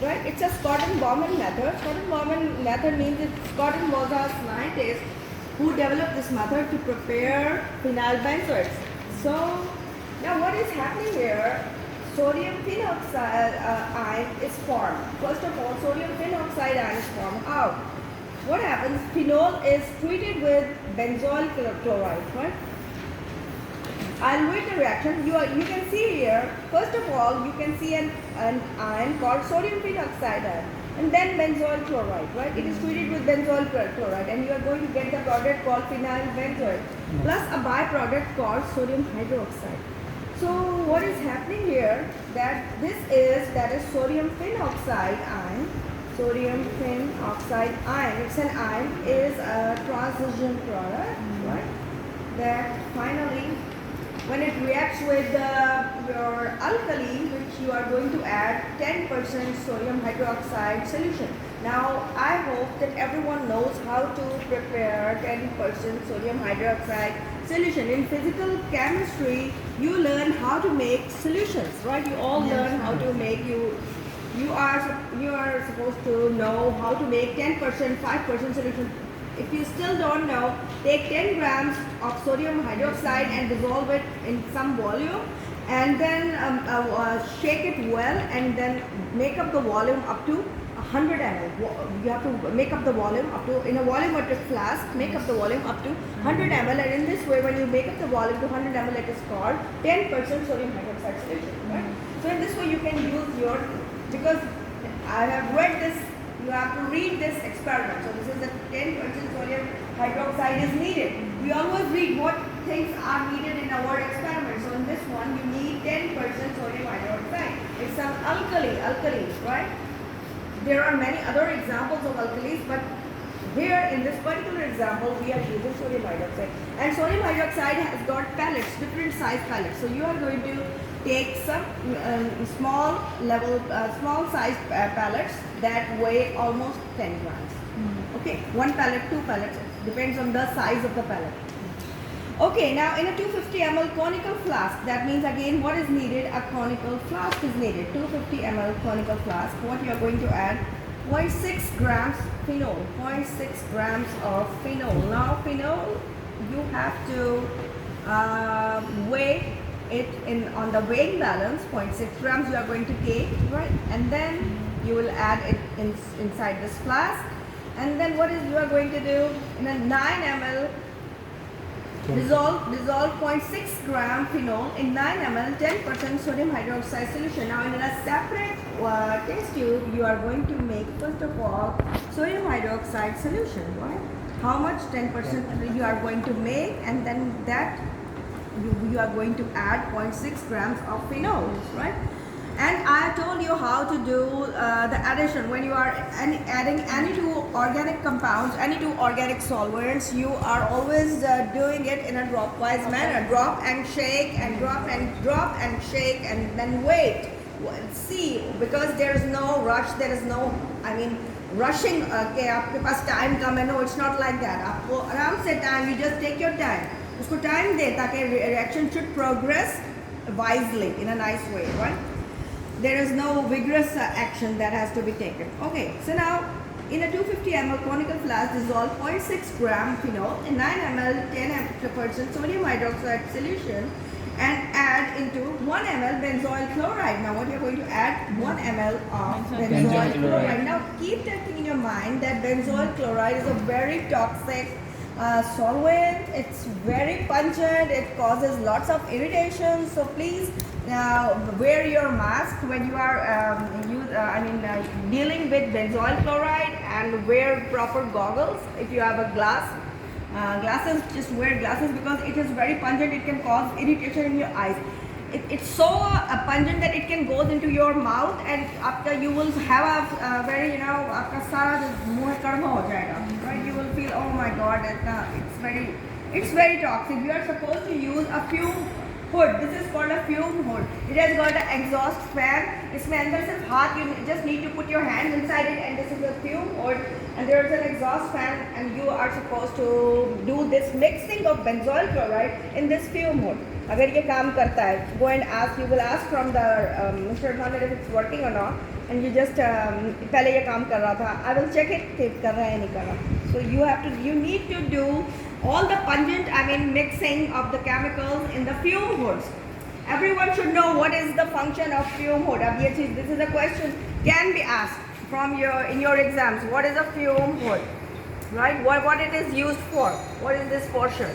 right? It's a Scott-Bowman method. Scott-Bowman method means Scott was a scientist who developed this method to prepare phenyl benzoates. So now what is happening here? Sodium phenoxide ion is formed. First of all, sodium phenoxide ion is formed. How? What happens? Phenol is treated with benzoyl chloride, right? I'll wait the reaction. You can see here, first of all, you can see an ion called sodium phenoxide ion and then benzoyl chloride, right? It is treated with benzoyl chloride and you are going to get the product called phenyl benzoate plus a byproduct called sodium hydroxide. So what is happening here, that is sodium phenoxide ion. Sodium phenoxide ion, it's an ion, is a transition product, right? That finally, when it reacts with your alkali, which you are going to add 10% sodium hydroxide solution. Now, I hope that everyone knows how to prepare 10% sodium hydroxide solution. In physical chemistry, you learn how to make solutions, right? You all learn how to make you are supposed to know how to make 10%, 5% solution. If you still don't know, take 10 grams of sodium hydroxide and dissolve it in some volume and then shake it well and then make up the volume up to 100 ml. You have to make up the volume up to, in a volumetric flask, make up the volume up to 100 ml, and in this way when you make up the volume to 100 ml, it is called 10% sodium hydroxide solution. Right? So in this way you can use your, because I have read this, you have to read this experiment. So this is the 10% sodium hydroxide is needed. We always read what things are needed in our experiment. So in this one, you need 10% sodium hydroxide. It's an alkali, right? There are many other examples of alkalis, but here in this particular example, we are using sodium hydroxide. And sodium hydroxide has got pellets, different size pellets. So you are going to take some small size pellets that weigh almost 10 grams. Okay, one pellet, two pellets, depends on the size of the pellet. Okay, now in a 250 ml conical flask, that means again what is needed? A conical flask is needed. 250 ml conical flask. What you are going to add? 0.6 grams phenol. 0.6 grams of phenol. Now phenol, you have to weigh it in on the weight balance. 0.6 grams you are going to take, right? And then you will add it inside this flask. And then what is you are going to do? In a 9 ml dissolve 0.6 gram phenol in 9 ml 10% sodium hydroxide solution. Now in a separate test tube, you are going to make first of all sodium hydroxide solution, right? How much? 10% you are going to make, and then that you are going to add 0.6 grams of phenol, right? And I told you how to do the addition. When you are adding any two organic compounds, any two organic solvents, you are always doing it in a dropwise manner. Drop and shake and drop and shake and then wait. See, because there is no rush, there is no, rushing. Okay, आपके पास time कम है, no, it's not like that. आपको आराम से time, you just take your time. उसको time दे ताकि reaction should progress wisely in a nice way, right? There is no vigorous action that has to be taken. Okay, so now in a 250 ml conical flask, dissolve 0.6 gram phenol in 9 ml 10% sodium hydroxide solution and add into 1 ml benzoyl chloride. Now what you are going to add? 1 ml of benzoyl chloride. Now keep that thing in your mind that benzoyl chloride is a very toxic solvent. It's very pungent. It causes lots of irritation. So please wear your mask when you are dealing with benzoyl chloride, and wear proper goggles. If you have a glasses, just wear glasses because it is very pungent. It can cause irritation in your eyes. It's so pungent that it can go into your mouth, and after you will have a very, आपका सारा मुंह कड़वा हो जाएगा, right? You will feel, oh my God, it's very toxic. You are supposed to use a fume hood. This is called a fume hood. It has got an exhaust fan. इसमें अंदर सिर्फ हाथ, you just need to put your hands inside it, and this is a fume hood, and there is an exhaust fan, and you are supposed to do this mixing of benzoyl chloride in this fume hood. अगर ये काम करता है, go and ask. You will ask from the Mr. Irfan if it's working or not, and you just पहले ये काम कर रहा था, I will check it कि कर रहा है नहीं कर रहा. So you need to do all the pungent, mixing of the chemicals in the fume hoods. Everyone should know what is the function of fume hood. अब ये चीज़, this is a question can be asked from in your exams. What is a fume hood? Right? What it is used for? What is this portion?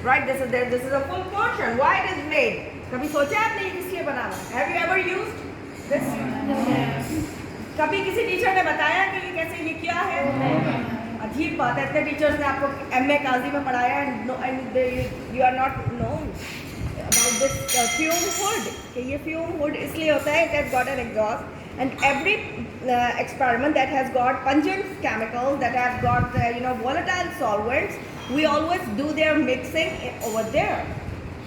Right? This is a full portion. Why it is made? कभी सोचा आपने ये किस लिए बना हुआ? Have you ever used this? कभी किसी टीचर ने बताया कि ये कैसे, ये क्या है? अजीब बात है, इतने टीचर्स ने आपको MA काजी में पढ़ाया and you are not known about this fume hood. कि ये fume hood इसलिए होता है, it has got an exhaust, and every experiment that has got pungent chemicals, that have got volatile solvents, we always do their mixing over there,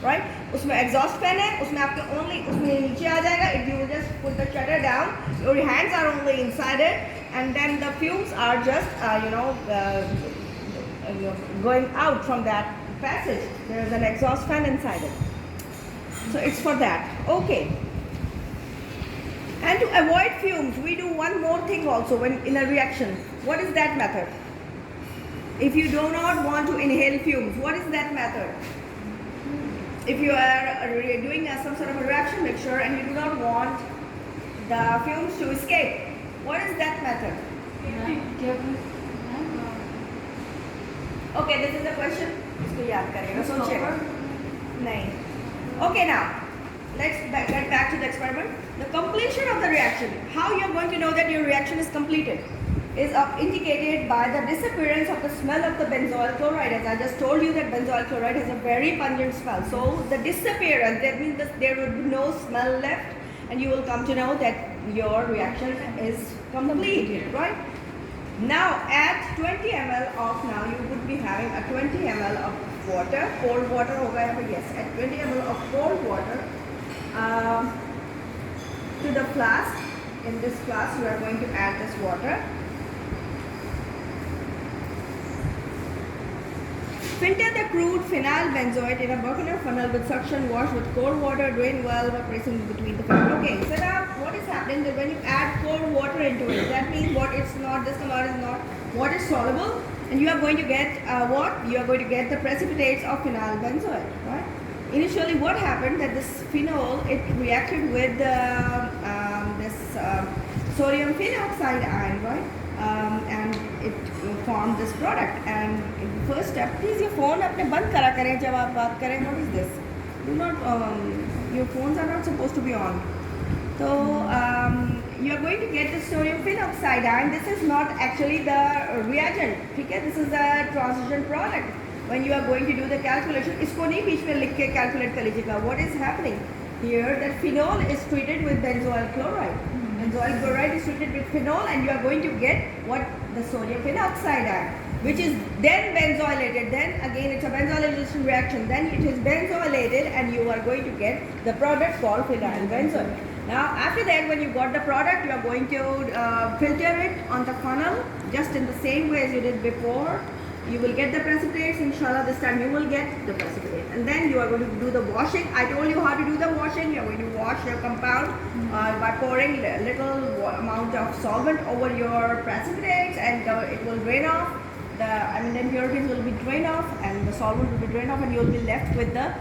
right? उसमें exhaust fan है, उसमें आपके only उसमें नीचे आ जाएगा. If you just put the shutter down, your hands are only inside it, and then the fumes are just going out from that passage. There is an exhaust fan inside it, so it's for that. Okay. And to avoid fumes, we do one more thing also when in a reaction. What is that method? If you do not want to inhale fumes, what is that method? If you are doing some sort of a reaction mixture and you do not want the fumes to escape, what is that method? Okay, this is the question. इसको याद करेगा, सोचिएगा. नहीं. Okay, now let's get back to the experiment. The completion of the reaction. How you are going to know that your reaction is completed? Is indicated by the disappearance of the smell of the benzoyl chloride. As I just told you that benzoyl chloride has a very pungent smell. So the disappearance, that means that there will be no smell left, and you will come to know that your reaction is completed, right? Now at 20 ml of, now you would be having a 20 ml of water, cold water hoga yahan pe, yes, at 20 ml of cold water to the flask. In this flask you are going to add this water. Filter the crude phenyl benzoate in a Buchner funnel with suction wash with cold water. Drain well by pressing between the funnel. Okay, so now what is happening that when you add cold water into it, that means what it's not, this amount is not water soluble, and you are going to get what? You are going to get the precipitates of phenyl benzoate, right? Initially, what happened that this phenol, it reacted with this sodium phenoxide ion, right? And it formed this product. And in the first step, please your phone अपने बंद करा करें जब आप बात करें. What is this? Do not, your phones are not supposed to be on. So you are going to get the sodium phenoxide ion. This is not actually the reagent, ठीक है? This is a transition product. When you are going to do the calculation, इसको नहीं बीच में लिख के calculate कर लीजिएगा. What is happening here? That phenol is treated with benzoyl chloride. Benzoyl chloride is treated with phenol, and you are going to get what? The sodium phenoxide ion, which is then benzoylated. Then again it's a benzolation reaction. Then it is benzoylated, and you are going to get the product called phenyl benzoate. Now after that, when you got the product, you are going to filter it on the funnel just in the same way as you did before. You will get the precipitates. Inshallah, this time you will get the precipitate, and then you are going to do the washing. I told you how to do the washing. You are going to wash your compound by pouring a little amount of solvent over your precipitates, and it will drain off. The impurities will be drained off, and the solvent will be drained off, and you will be left with the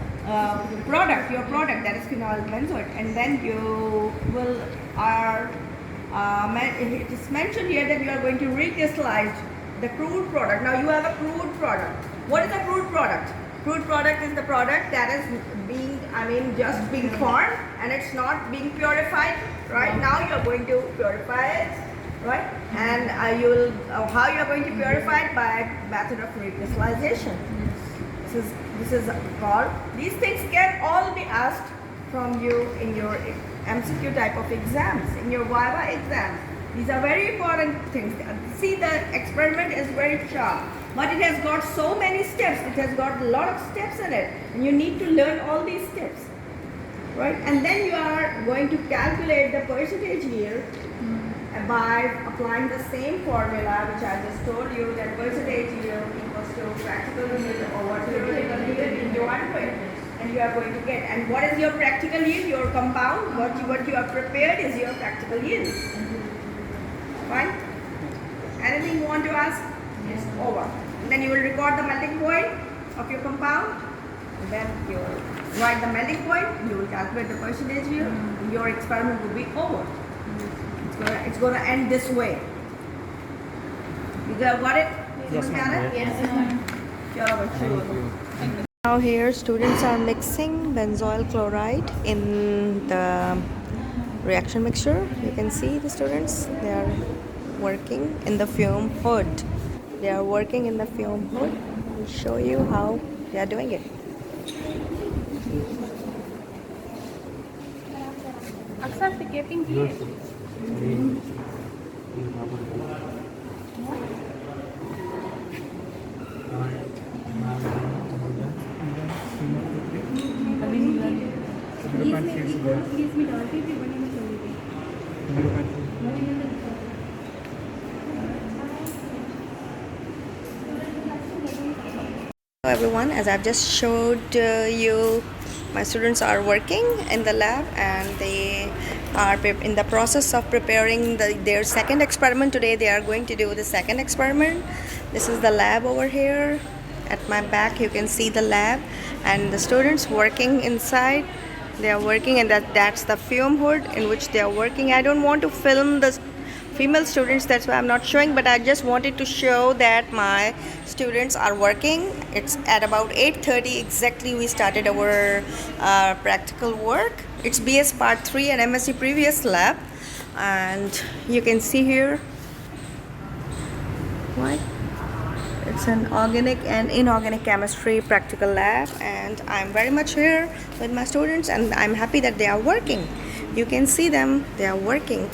product, your product, that is phenyl benzoate. And then you will it is mentioned here that you are going to recrystallize the crude product. Now you have a crude product. What is a crude product? Crude product is the product that is being, just being formed, and it's not being purified. Right now you are going to purify it, right? And how you are going to purify it? By method of recrystallization. This is called. These things can all be asked from you in your MCQ type of exams, in your Viva exams. These are very important things. See, the experiment is very sharp, but it has got so many steps. It has got a lot of steps in it, and you need to learn all these steps, right? And then you are going to calculate the percentage yield by applying the same formula which I just told you, that percentage yield equals to practical yield over theoretical yield into 120. And you are going to get, and what is your practical yield? Your compound, what you have prepared is your practical yield. over. And then you will record the melting point of your compound. And then you will write the melting point. You will calculate the percentage yield. Your experiment will be over. It's gonna end this way. You got it? Yes, ma'am. Yes, ma'am. Thank you. Now here students are mixing benzoyl chloride in the reaction mixture. You can see the students, they are working in the fume hood. They are working in the fume hood. I'll show you how they are doing it. अक्सर picketing की है इसमें डालती थी बनी में चली थी Hello everyone, as I've just showed you, my students are working in the lab and they are in the process of preparing their second experiment. Today they are going to do the second experiment. This is the lab over here. At my back you can see the lab and the students working inside. They are working, and that's the fume hood in which they are working. I don't want to film the female students, that's why I'm not showing, but I just wanted to show that my students are working. It's at about 8:30 exactly we started our practical work. It's BS part 3 and MSc previous lab, and you can see here what it's an organic and inorganic chemistry practical lab, and I'm very much here with my students and I'm happy that they are working. You can see them, they are working.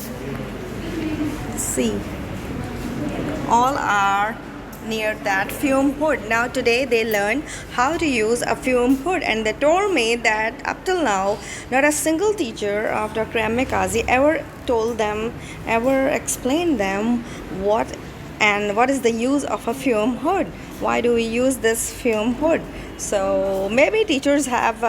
See, all are near that fume hood. Now today they learned how to use a fume hood, and they told me that up till now not a single teacher of Dr. M.A. Kazi ever told them, ever explained them what is the use of a fume hood. Why do we use this fume hood? So maybe teachers have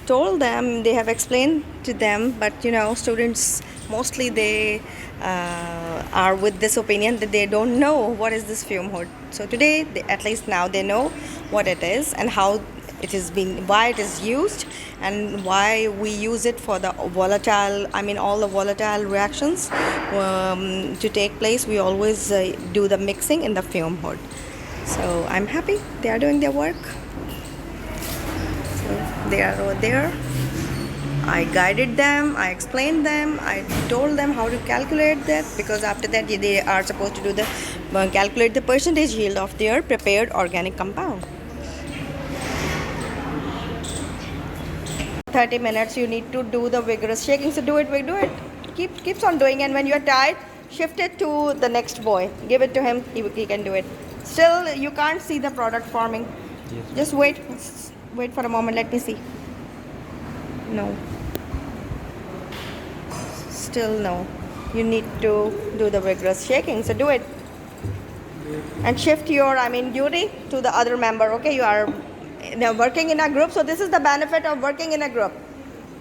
told them, they have explained to them, but students mostly they are with this opinion that they don't know what is this fume hood. So today at least now they know what it is and how it is being, why it is used, and why we use it for the volatile, all the volatile reactions to take place. We always do the mixing in the fume hood. So I'm happy they are doing their work. So they are over there. I guided them, I explained them, I told them how to calculate that, because after that they are supposed to do the calculate the percentage yield of their prepared organic compound. 30 minutes you need to do the vigorous shaking, so do it. Keeps on doing, and when you are tired, shift it to the next boy, give it to him, he can do it. Still you can't see the product forming. Yes. Just wait for a moment, let me see. No, still no. You need to do the vigorous shaking, so do it and shift your duty to the other member. Okay, you are working in a group, so this is the benefit of working in a group,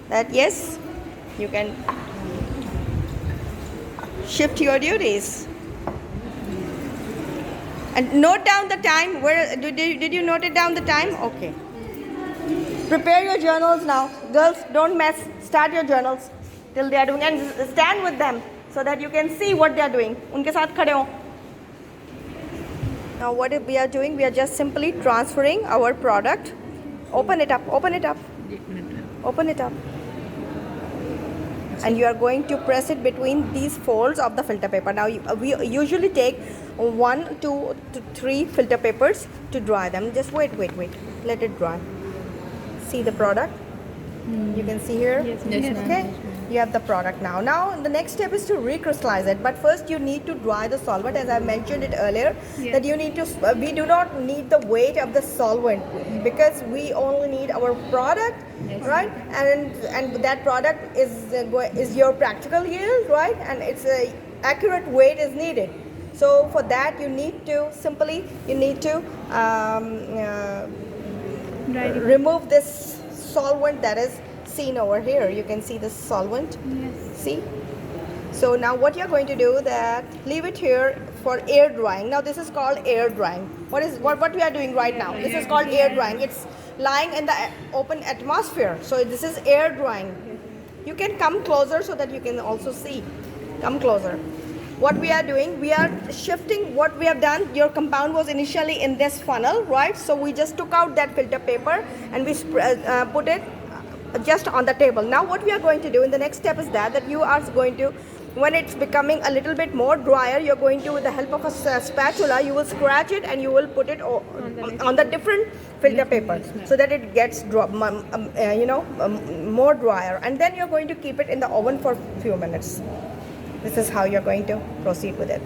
that yes, you can shift your duties. And note down the time. Where did you note it down the time? Okay, prepare your journals now. Girls, don't mess, start your journals till they are doing, and stand with them so that you can see what they are doing. Unke saath khade ho. Now what we are doing, we are just simply transferring our product. Open it up. And you are going to press it between these folds of the filter paper. Now we usually take 1, 2 to 3 filter papers to dry them. Just wait, let it dry. See the product? You can see here? Yes, okay, you have the product now. Now the next step is to recrystallize it, but first you need to dry the solvent, as I mentioned it earlier. Yes. That you need to, we do not need the weight of the solvent, because we only need our product. Yes. Right, and that product is your practical yield, right, and its accurate weight is needed. So for that you need to remove this solvent that is seen over here. You can see the solvent. Yes. See, So now what you're going to do that leave it here for air drying. Now this is called air drying. What we are doing right now? This is called air drying. It's lying in the open atmosphere. So this is air drying. You can come closer so that you can also see. Come closer. What we are doing, we are shifting what we have done. Your compound was initially in this funnel, right? So we just took out that filter paper and we put it just on the table. Now what we are going to do in the next step is that you are going to, when it's becoming a little bit more drier, you're going to, with the help of a spatula, you will scratch it and you will put it on the different filter paper so that it gets more drier, and then you're going to keep it in the oven for a few minutes. This is how you're going to proceed with it.